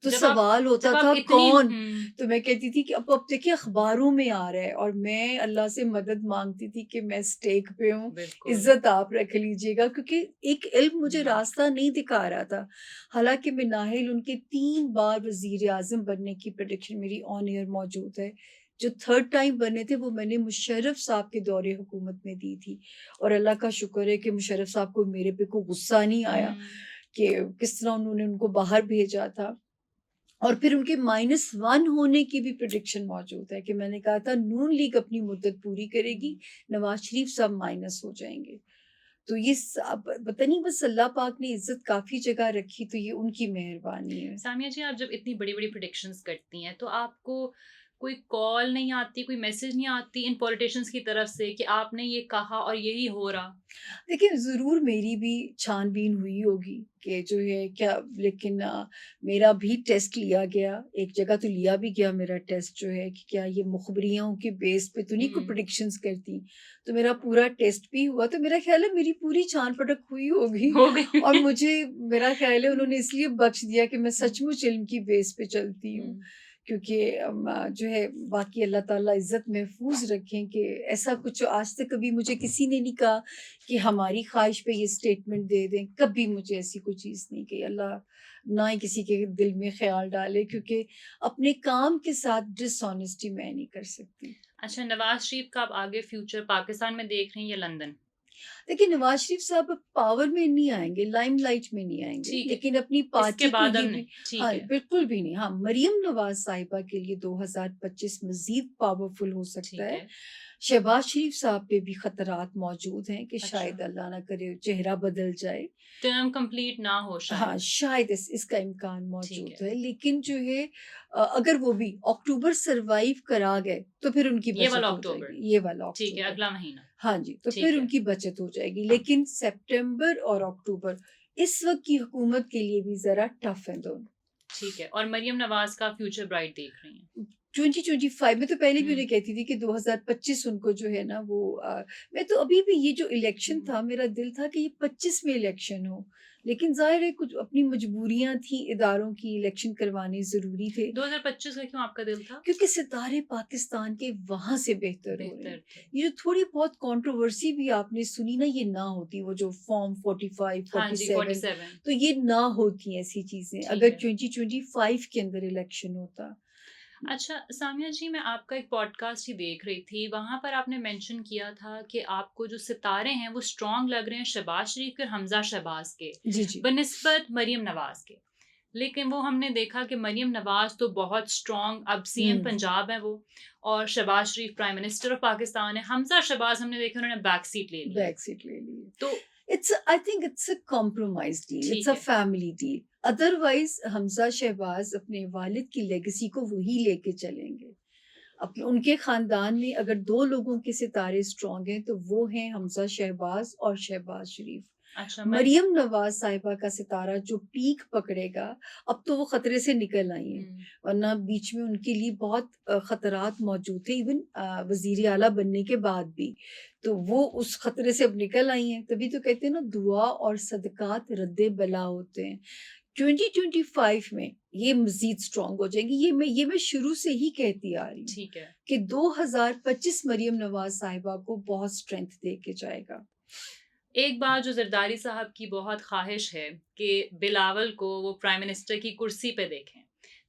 तो जब आप सवाल होता जब आप था इतनी कौन? हुँ, तो मैं कहती थी कि अब देखिए अखबारों में आ रहा है और मैं अल्लाह से मदद माँगती थी कि मैं स्टेक पे हूँ, बिल्कुल। इज़्ज़त आप रख लीजिएगा क्योंकि एक इल्म मुझे हुँ। रास्ता नहीं दिखा रहा था। हालाँकि मैं नाहिल उनके 3 बार वज़ीर-ए-आज़म बनने की प्रेडिक्शन मेरी ऑन एयर मौजूद है। जो थर्ड टाइम बने थे वो मैंने मुशर्रफ साहब के दौरे हुकूमत में दी थी और अल्लाह का शुक्र है कि मुशर्रफ साहब को मेरे पे कोई गुस्सा नहीं आया हुँ। कि किस तरह उन्होंने उनको बाहर भेजा था। और फिर उनके -1 होने की भी प्रेडिक्शन मौजूद है कि मैंने कहा था नून लीग अपनी मुद्दत पूरी करेगी, हुँ। नवाज़ शरीफ साहब माइनस हो जाएँगे। तो ये अब पता नहीं बस अल्लाह पाक ने इज़्ज़त काफ़ी जगह रखी तो ये उनकी मेहरबानी है। सामिया जी, आप जब इतनी बड़ी-बड़ी प्रेडिक्शंस करती हैं, तो आपको कोई कॉल नहीं आती, कोई मैसेज नहीं आती इन पॉलिटिशियंस की तरफ से कि आपने ये कहा और यही हो रहा? देखिए, ज़रूर मेरी भी छान-बीन हुई होगी कि जो है क्या लेकिन मेरा भी टेस्ट लिया गया। एक जगह तो लिया भी गया मेरा टेस्ट जो है कि क्या ये मुखबरियों के बेस पे तो नहीं कोई हुँ। प्रेडिक्शंस करती। तो मेरा पूरा टेस्ट भी हुआ, तो मेरा ख़्याल है मेरी पूरी छान-पटक हुई होगी हो गई। और मुझे मेरा ख़्याल है हुँ, उन्होंने इसलिए बख्श दिया कि मैं हुँ, सचमुच इल्म की बेस पे चलती हूँ। हुँ। क्योंकि जो है बाकी अल्लाह ताला इज़्ज़त महफ़ूज़ रखें कि ऐसा कुछ आज तक कभी मुझे किसी ने नहीं कहा कि हमारी ख़्वाहिश पे ये स्टेटमेंट दे दें, कभी मुझे ऐसी कोई चीज़ नहीं कही। अल्लाह ना ही किसी के दिल में ख़्याल डाले क्योंकि अपने काम के साथ डिसऑनेस्टी मैं नहीं कर सकती। अच्छा, नवाज़ शरीफ का आप आगे फ्यूचर पाकिस्तान में देख रहे हैं या लंदन? देखिए नवाज़ शरीफ साहब अब पावर में नहीं आएँगे, लाइमलाइट में नहीं आएँगे, ठीक है, लेकिन अपनी इसके पार्टी को बाद ये अब भी नहीं, ठीक हाँ, है, बिल्कुल भी नहीं। हाँ, मरियम नवाज़ साहिबा के लिए 2025 मज़ीद पावरफुल हो सकता ठीक है। है। शहबाज़ शरीफ साहब पे भी खतरात मौजूद हैं कि अच्छा, शायद अल्लाह ना करे चेहरा बदल जाए। टर्म कंप्लीट ना हो हाँ, शायद। शायद इसका इम्कान ठीक मौजूद है। है, लेकिन जो है अगर वो भी अक्टूबर सर्वाइव करा गए, तो फिर उनकी ये बचत वाला हो अक्टूबर, जाएगी, ये वाला ठीक है, अक्टूबर। अगला महीना, हाँ जी, तो फिर ठीक है, उनकी बचत हो जाएगी, लेकिन सितंबर और अक्टूबर इस वक़्त की हुकूमत के लिए भी ज़रा टफ हैं दोनों। ठीक है। और मरियम नवाज़ का फ्यूचर ब्राइट देख रही हैं? 2025 मैं तो पहले भी हुँ, उन्हें कहती थी कि 2025 उनको जो है ना वो मैं तो अभी भी ये जो इलेक्शन हुँ। था मेरा दिल था कि ये 25 में इलेक्शन हो। लेकिन ज़ाहिर है कुछ अपनी मजबूरियाँ थी इदारों की इलेक्शन करवाने ज़रूरी थे। 2025 का क्यों आपका दिल था? क्योंकि सितारे पाकिस्तान के वहाँ से बेहतर हो रहे हैं। बेहतर थे। ये जो थोड़ी बहुत कंट्रोवर्सी भी आपने सुनी ना ये ना होती वो जो फॉर्म 45, हाँ जी, 47 47 तो ये ना होती ऐसी चीज़ें ठीक अगर है। 2025 के अंदर इलेक्शन होता। अच्छा, सामिया जी, मैं आपका एक पॉडकास्ट ही देख रही थी, वहाँ पर आपने मेंशन किया था कि आपको जो सितारे हैं वो स्ट्रॉन्ग लग रहे हैं शहबाज शरीफ और हमज़ा शहबाज के, जी, जी। बनिस्बत मरियम नवाज़ के। लेकिन वो हमने देखा कि मरियम नवाज़ तो बहुत स्ट्रॉन्ग, अब सीएम हुँ। पंजाब हैं वो, और शहबाज शरीफ प्राइम मिनिस्टर ऑफ पाकिस्तान है। हमज़ा शहबाज हमने देखा उन्होंने बैक सीट ले ली है। बैक सीट ले ली है। तो it's I think it's a compromise deal, it's ठीक अ है। Family deal. Otherwise Hamza Shahbaz अपने वालिद की लेगेसी को वही लेके चलेंगे। अपने उनके ख़ानदान में अगर 2 लोगों के सितारे स्ट्रॉन्ग हैं, तो वो हैं हमज़ा शहबाज़ और शहबाज़ शरीफ। अच्छा, मरियम नवाज़ साहिबा का सितारा जो पीक पकड़ेगा, अब तो वो खतरे से निकल आई हैं, हुँ, वरना बीच में उनके लिए बहुत खतरात मौजूद थे इवन वज़ीर आला बनने के बाद भी। तो वो उस खतरे से अब निकल आई हैं, तभी तो कहते हैं ना दुआ और सदक़ात रद्द बला होते हैं। 2025 में ये मज़ीद स्ट्रॉन्ग हो जाएँगी, ये मैं शुरू से ही कहती आ रही हूँ ठीक है। कि 2025 मरियम नवाज़ साहिबा को बहुत स्ट्रेंथ दे के जाएगा। एक बात जो ज़रदारी साहब की बहुत ख़्वाहिश है कि बिलावल को वो प्राइम मिनिस्टर की कुर्सी पे देखें।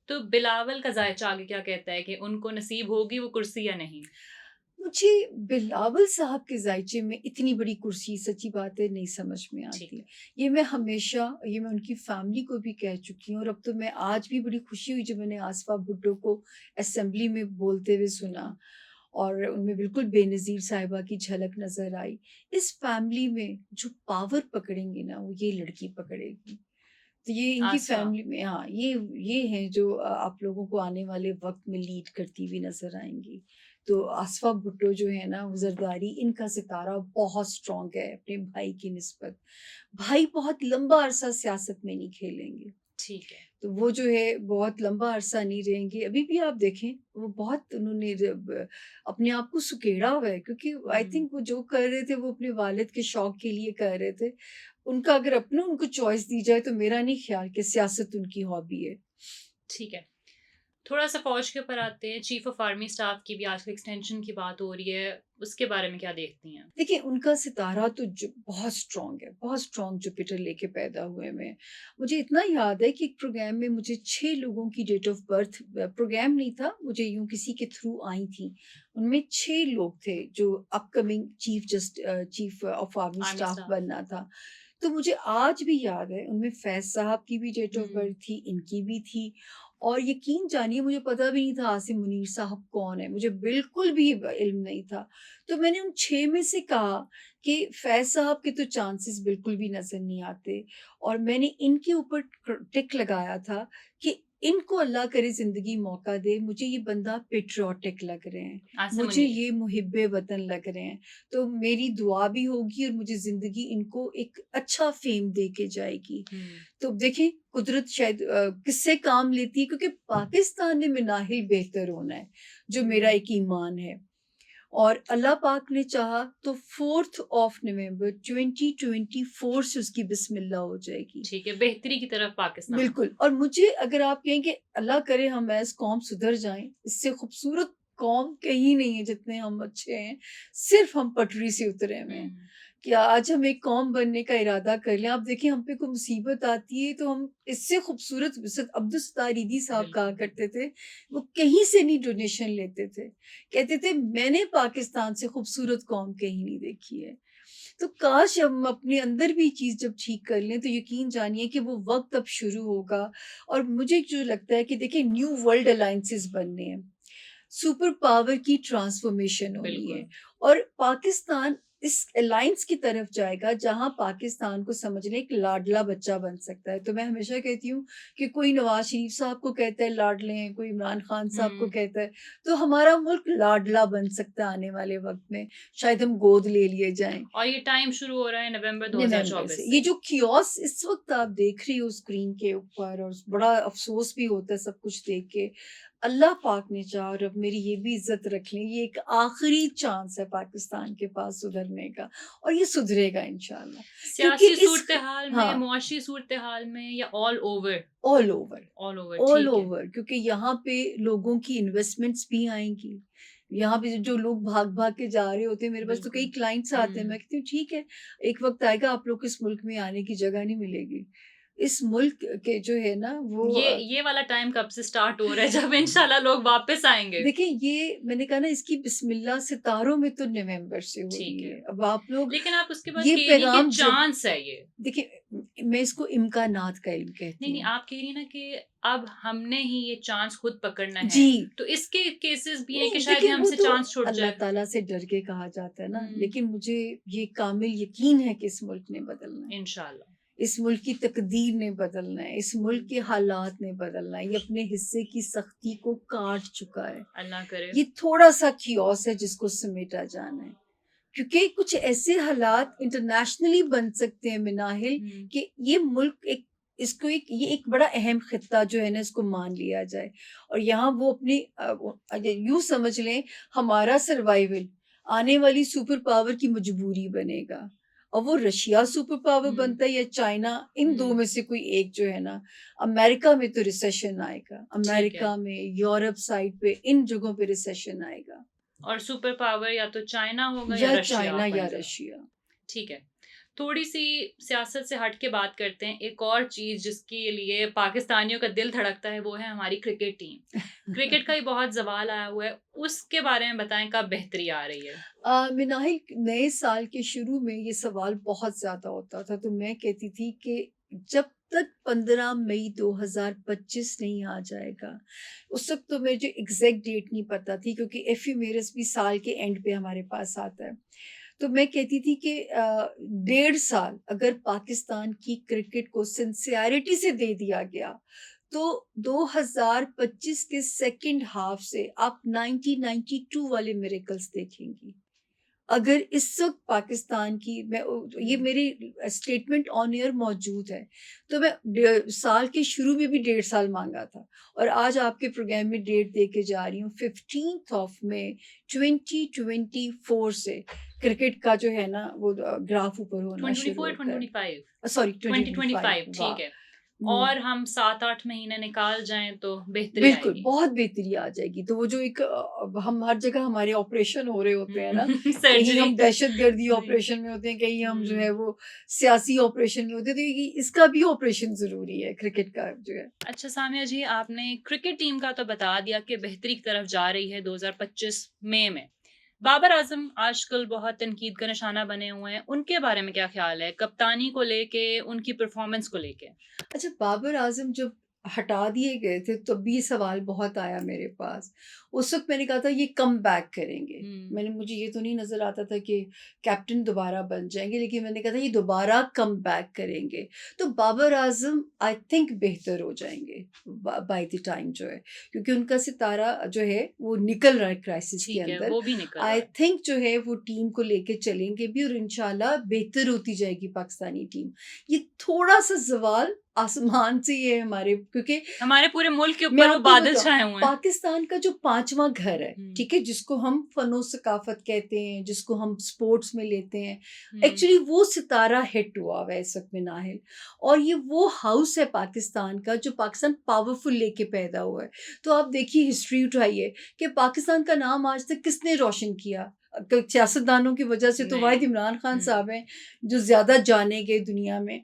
तो बिलावल का जायचा आगे क्या कहता है कि उनको नसीब होगी वो कुर्सी या नहीं? मुझे बिलावल साहब के जायचे में इतनी बड़ी कुर्सी, सच्ची बात है, नहीं समझ में ठीक आती। है। ये मैं उनकी फैमिली को भी कह चुकी हूँ, और अब तो मैं आज भी बड़ी खुशी हुई जब मैंने आसफा भुट्टो को असेंबली में बोलते हुए सुना, और उनमें बिल्कुल बेनज़ीर साहिबा की झलक नज़र आई। इस फैमिली में जो पावर पकड़ेंगी ना, वो ये लड़की पकड़ेगी। तो ये इनकी आसमा। फैमिली में, हाँ, ये हैं जो आप लोगों को आने वाले वक़्त में लीड करती हुई नज़र आएँगी। तो आसफ़ा भुट्टो जो है ना, वो ज़रदारी, इनका सितारा बहुत स्ट्रॉन्ग है अपने भाई की निस्बत। भाई बहुत लंबा अरसा सियासत में नहीं खेलेंगे। ठीक है। तो वो जो है बहुत लंबा अरसा नहीं रहेंगे। अभी भी आप देखें, वो बहुत उन्होंने जब अपने आप को सुकेड़ा हुआ है, क्योंकि आई हम्म। थिंक वो जो कर रहे थे वो अपने वालिद के शौक के लिए कर रहे थे। उनका अगर अपना उनको चॉइस दी जाए तो मेरा नहीं ख्याल कि सियासत उनकी हॉबी है। ठीक है। थोड़ा सा फौज के ऊपर आते हैं। चीफ ऑफ आर्मी स्टाफ की भी आजकल एक्सटेंशन की बात हो रही है, उसके बारे में क्या देखती हैं? देखिए, उनका सितारा तो जो बहुत स्ट्रॉन्ग है, बहुत स्ट्रॉन्ग जुपिटर लेके पैदा हुए मैं। मुझे इतना याद है कि एक प्रोग्राम में मुझे 6 लोगों की डेट ऑफ बर्थ, प्रोग्राम नहीं था, मुझे यूँ किसी के थ्रू आई थी। उनमें 6 लोग थे जो upcoming chief of army army staff staff. बनना था। तो मुझे आज भी याद है, उनमें फैज़ साहब की भी डेट ऑफ हम्म। बर्थ थी, इनकी भी थी, और यकीन जानिए मुझे पता भी नहीं था आसिम मुनीर साहब कौन है, मुझे बिल्कुल भी इल्म नहीं था। तो मैंने उन 6 में से कहा कि फैज़ साहब के तो चांसेस बिल्कुल भी नज़र नहीं आते, और मैंने इनके ऊपर टिक लगाया था कि इनको अल्लाह करे ज़िंदगी मौका दे, मुझे ये बंदा पैट्रियोटिक लग रहे हैं, आसिम मुझे मुनीर। ये मुहिब्बे वतन लग रहे हैं। तो मेरी दुआ भी होगी और मुझे ज़िंदगी इनको एक अच्छा फ़ेम दे के जाएगी। हम्म। तो देखें, कुदरत शायद किससे काम लेती है, क्योंकि पाकिस्तान ने मिनाहिल बेहतर होना है, जो मेरा हम्म। एक ईमान है। और अल्लाह पाक ने चाहा तो 4th ऑफ नवंबर 2024 से उसकी बिस्मिल्लाह हो जाएगी। ठीक है, बेहतरी की तरफ पाकिस्तान। बिल्कुल, और मुझे अगर आप कहें कि अल्लाह करे हम एज़ कौम सुधर जाएँ, इससे खूबसूरत कौम कहीं नहीं है जितने हम अच्छे हैं, सिर्फ़ हम पटरी से उतरे हुए हैं। हम्म। कि आज हम एक कौम बनने का इरादा कर लें, आप देखिए हम पे कोई मुसीबत आती है तो हम इससे खूबसूरत अब्दुल सत्तार ईदी साहब कहा बिल्कुल। करते थे, वो कहीं से नहीं डोनेशन लेते थे। कहते थे मैंने पाकिस्तान से खूबसूरत कौम कहीं नहीं देखी है। तो काश हम अपने अंदर भी चीज़ जब ठीक कर लें तो यकीन जानिए कि वो वक़्त अब शुरू होगा। और मुझे जो लगता है कि देखिए, न्यू वर्ल्ड अलायंसेस बनने हैं, सुपर पावर की ट्रांसफॉर्मेशन होनी बिल्कुल। है, और पाकिस्तान इस अलायंस की तरफ जाएगा जहां पाकिस्तान को समझ लें एक लाडला बच्चा बन सकता है। तो मैं हमेशा कहती हूँ कि कोई नवाज शरीफ साहब को कहता है लाडले हैं, कोई इमरान खान साहब को हम्म। कहता है, तो हमारा मुल्क लाडला बन सकता है आने वाले वक्त में, शायद हम गोद ले लिए जाएं। और ये टाइम शुरू हो रहा है नवंबर नवंबर से 2024 ये से। जो कियोस इस वक्त आप देख रही हो स्क्रीन के ऊपर, और बड़ा अफसोस भी होता है सब कुछ देख के। अल्लाह पाक ने चाहा, और अब मेरी ये भी इज्जत रख लें, ये एक आखिरी चांस है पाकिस्तान के पास सुधरने का, और ये सुधरेगा इंशाल्लाह, क्योंकि सियासी इस, सूरत हाल में, हाँ, मुआशी सूरत हाल में, या all over? All over, all over, all ठीक है। ओवर, क्योंकि यहाँ पे लोगों की इन्वेस्टमेंट्स भी आएंगी। यहाँ पे जो लोग भाग भाग के जा रहे होते हैं, मेरे पास तो कई बिल्कुल। क्लाइंट्स आते हैं, मैं कहती हूँ ठीक है, एक वक्त आएगा आप लोग को इस मुल्क में आने की जगह नहीं मिलेगी। इस मुल्क के जो है ना वो ये वाला टाइम कब से स्टार्ट हो रहा है जब इंशाल्लाह लोग वापस आएंगे? देखिए, ये मैंने कहा ना, इसकी बिस्मिल्लाह सितारों में तो नवंबर से हो ठीक रही है। है। अब आप लोग लेकिन आप उसके बाद ये कह रही हैं कि पैगाम जब, चांस है ये। देखिए, मैं इसको इम्कानात का इल्म नहीं कहती नहीं, हूँ। आप कह रही हैं ना कि अब हमने ही ये चांस खुद पकड़ना है, जी, तो इसके केसेस भी हैं कि नहीं शायद ये देखिए, वो हमसे तो चांस छूट अल्लाह जाए। ताला से डर के कहा जाता है ना, हम्म। लेकिन मुझे ये कामिल यकीन है कि इस मुल्क ने बदलना है। इंशाल्लाह। इस मुल्क की तकदीर ने बदलना है, इस मुल्क हम्म। के हालात ने बदलना है। ये अपने हिस्से की सख्ती को काट चुका है। अल्लाह करे। ये थोड़ा-सा कियोस है जिसको समेटा जाना है। क्योंकि कुछ ऐसे हालात इंटरनेशनली बन सकते हैं मिनाहिल, हम्म। कि ये मुल्क एक, इसको एक, ये एक बड़ा अहम खित्ता जो है ना, इसको मान लिया जाए, और यहाँ वो अपनी यूँ समझ लें, हमारा सर्वाइवल आने वाली सुपर पावर की मजबूरी बनेगा। और वो रशिया सुपर पावर हम्म। बनता है या चाइना, इन 2 हम्म। में से कोई एक जो है ना, अमेरिका में तो रिसेशन आएगा, ठीक है। अमेरिका में, यूरोप साइड पे, इन जगहों पे रिसेशन आएगा। और सुपर पावर या तो चाइना होगा या या रशिया, चाइना आपका या नजर। रशिया। ठीक है। थोड़ी सी सियासत से हट के बात करते हैं। एक और चीज जिसके लिए पाकिस्तानियों का दिल धड़कता है वो है हमारी क्रिकेट टीम। क्रिकेट का ही बहुत जवाल आया हुआ है, उसके बारे में बताएं, कब बेहतरी आ रही है? मिनाहिल, नए साल के शुरू में ये सवाल बहुत ज़्यादा होता था, तो मैं कहती थी कि जब तक 15 मई 2025 नहीं आ जाएगा, उस वक़्त तो मुझे एग्ज़ैक्ट डेट नहीं पता थी क्योंकि एफिमेरिस भी साल के एंड पे हमारे पास आता है। तो मैं कहती थी कि 1.5 साल अगर पाकिस्तान की क्रिकेट को सिंसियरिटी से दे दिया गया, तो 2025 के सेकंड हाफ से आप 1992 वाले मिरेकल्स देखेंगी। अगर इस वक़्त पाकिस्तान की ये मेरी स्टेटमेंट ऑन एयर मौजूद है, तो मैं साल के शुरू में भी 1.5 साल माँगा था और आज आपके प्रोग्राम में डेट दे के जा रही हूँ 15th ऑफ मई 2024 से क्रिकेट का जो है ना वो ग्राफ ऊपर होना शुरू 2024 होता है। 2025? सॉरी 2025, 2025 वाह! ठीक है। हुँ। और हम 7-8 महीने निकाल जाएं तो बेहतरी बिल्कुल, आएगी। बहुत बेहतरी आ जाएगी। तो वो जो एक हम हर जगह हमारे ऑपरेशन हो रहे होते हैं ना, कहीं सर्जरी। हम दहशतगर्दी जी। ऑपरेशन में होते हैं, कहीं हम जो है हम्म। वो सियासी ऑपरेशन में होते हैं, तो ये इसका भी ऑपरेशन ज़रूरी है, क्रिकेट का जो है। अच्छा सामिया जी, आपने क्रिकेट टीम का तो बता दिया कि बेहतरी की तरफ जा रही है 2025 मई में। बाबर आजम आजकल बहुत तनकीद का निशाना बने हुए हैं, उनके बारे में क्या ख्याल है, कप्तानी को लेके, उनकी परफॉर्मेंस को लेके? अच्छा, बाबर आज़म जब हटा दिए गए थे तब भी ये सवाल बहुत आया मेरे पास। उस वक़्त मैंने कहा था ये कम बैक करेंगे। मुझे ये तो नहीं नज़र आता था कि कैप्टन दोबारा बन जाएँगे, लेकिन मैंने कहा था ये दोबारा कम बैक करेंगे। तो बाबर आज़म आई थिंक बेहतर हो जाएँगे बाय द टाइम जो है, क्योंकि उनका सितारा जो है वो निकल रहा है क्राइसिस के ठीक है, अंदर। वो भी निकल रहा आई है। थिंक जो है वो टीम को लेके चलेंगे भी और इंशाल्लाह बेहतर होती जाएगी पाकिस्तानी टीम। ये थोड़ा-सा ज़वाल आसमान से ही है हमारे, क्योंकि हमारे पूरे मुल्क के मैं ऊपर वो आपको बादल बताऊँ, छाए हुए हैं। पाकिस्तान का जो 5वां घर है, हम्म। ठीक है? जिसको हम फ़नो-सक़ाफ़त कहते हैं, जिसको हम स्पोर्ट्स में लेते हैं, हम्म। एक्चुअली वो सितारा हिट हुआ हुआ है इस वक़्त में नाहिल, और ये वो हाउस है पाकिस्तान का जो पाकिस्तान पावरफुल लेके पैदा हुआ है। तो आप देखिए, हिस्ट्री उठाइए कि पाकिस्तान का नाम आज तक किसने रोशन किया? सियासतदानों की वजह से तो वाहिद नहीं। इमरान खान साहब हैं, जो ज़्यादा जाने गए दुनिया में,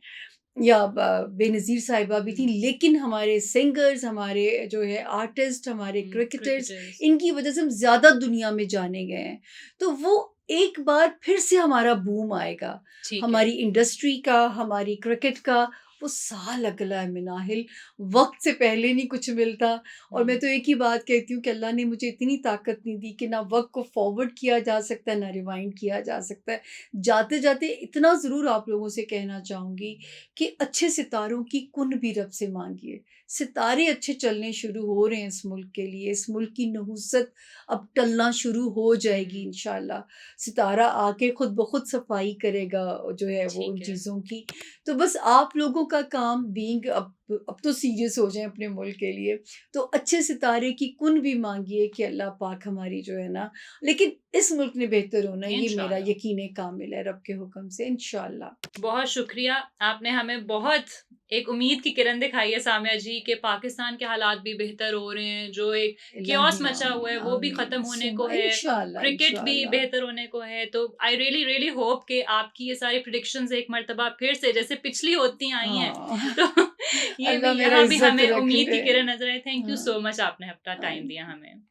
या बेनज़ीर साहिबा भी थी, लेकिन हमारे सिंगर्स, हमारे जो है आर्टिस्ट, हमारे क्रिकेटर्स, क्रिकेटर्स। इनकी वजह से हम ज़्यादा दुनिया में जाने गए हैं। तो वो एक बार फिर से हमारा बूम आएगा, ठीक है। हमारी इंडस्ट्री का, हमारी क्रिकेट का। वो साल अगला है मिनाहिल, वक्त से पहले नहीं कुछ मिलता। और मैं तो एक ही बात कहती हूँ कि अल्लाह ने मुझे इतनी ताकत नहीं दी कि ना वक्त को फॉरवर्ड किया जा सकता है, ना रिवाइंड किया जा सकता है। जाते जाते इतना ज़रूर आप लोगों से कहना चाहूँगी कि अच्छे सितारों की कुन भी रब से मांगिए। सितारे अच्छे चलने शुरू हो रहे हैं इस मुल्क के लिए, इस मुल्क की नहुसत अब टलना शुरू हो जाएगी इंशाल्लाह। सितारा आके खुद ब खुद सफाई करेगा जो है वो उन ठीक है। चीज़ों की। तो बस आप लोगों का काम बीइंग अब तो सीरियस हो जाएं अपने मुल्क के लिए, तो अच्छे सितारे की कुन भी मांगिए कि अल्लाह पाक हमारी जो है ना, लेकिन इस मुल्क ने बेहतर होना है, ये मेरा इंशाल्लाह। यकीन कामिल है रब के हुक्म से, इंशाल्लाह। बहुत शुक्रिया, आपने हमें बहुत एक उम्मीद की किरण दिखाई है सामिया जी, के पाकिस्तान के हालात भी बेहतर हो रहे हैं, जो एक इलाही कियोस मचा हुआ आमीन है वो भी आमीन खत्म होने को सुम्मा है, इंशाल्लाह क्रिकेट भी इंशाल्लाह। बेहतर होने को है। तो आई रियली रियली होप कि आपकी ये सारी प्रेडिक्शंस एक मर्तबा फिर से जैसे पिछली होती आई हैं, हाँ तो ये भी अल्लाह मेरा यहाँ भी इज्जत हमें रख उम्मीद ले। की किरण नजर आई। थैंक यू हाँ, सो मच, आपने अपना हाँ। टाइम दिया हमें।